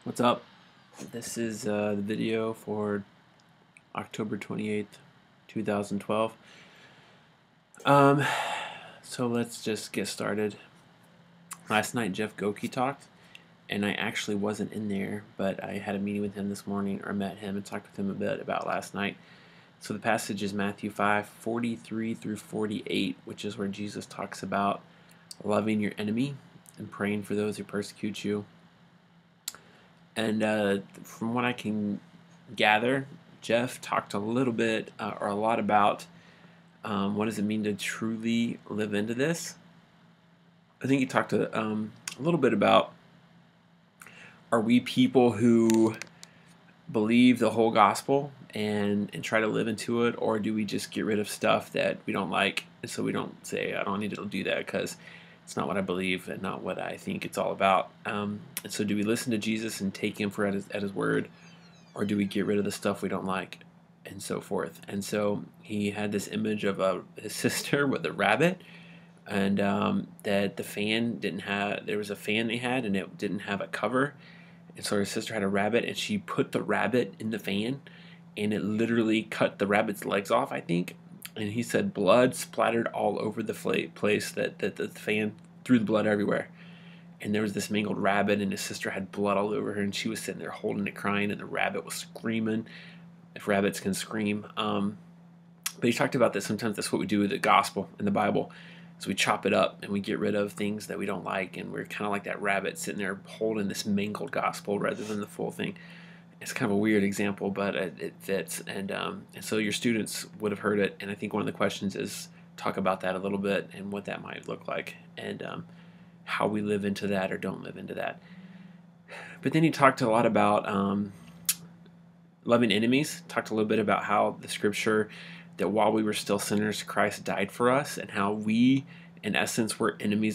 What's up? This is the video for October 28th, 2012. Um, so let's just get started. Last night Jeff Goki talked, and I actually wasn't in there, but I had a meeting with him this morning, or met him and talked with him a bit about last night. So the passage is Matthew 5:43 through 48, which is where Jesus talks about loving your enemy and praying for those who persecute you. And from what I can gather, Jeff talked a little bit or a lot about what does it mean to truly live into this. I think he talked a little bit about, are we people who believe the whole gospel and try to live into it, or do we just get rid of stuff that we don't like, and so we don't say, I don't need to do that because it's not what I believe and not what I think it's all about. And so do we listen to Jesus and take him for at his word, or do we get rid of the stuff we don't like, and so forth? And so he had this image of his sister with a rabbit, and that the fan didn't have, there was a fan they had and it didn't have a cover, and so her sister had a rabbit and she put the rabbit in the fan and it literally cut the rabbit's legs off, I think. And he said blood splattered all over the place, that the fan threw the blood everywhere. And there was this mangled rabbit, and his sister had blood all over her, and she was sitting there holding it, crying, and the rabbit was screaming, if rabbits can scream. But he talked about that sometimes that's what we do with the gospel in the Bible, is we chop it up and we get rid of things that we don't like, and we're kind of like that rabbit sitting there holding this mangled gospel rather than the full thing. It's kind of a weird example, but it fits. And so your students would have heard it, and I think one of the questions is talk about that a little bit and what that might look like, and how we live into that or don't live into that. But then he talked a lot about loving enemies, talked a little bit about how the scripture, that while we were still sinners, Christ died for us, and how we, in essence, were enemies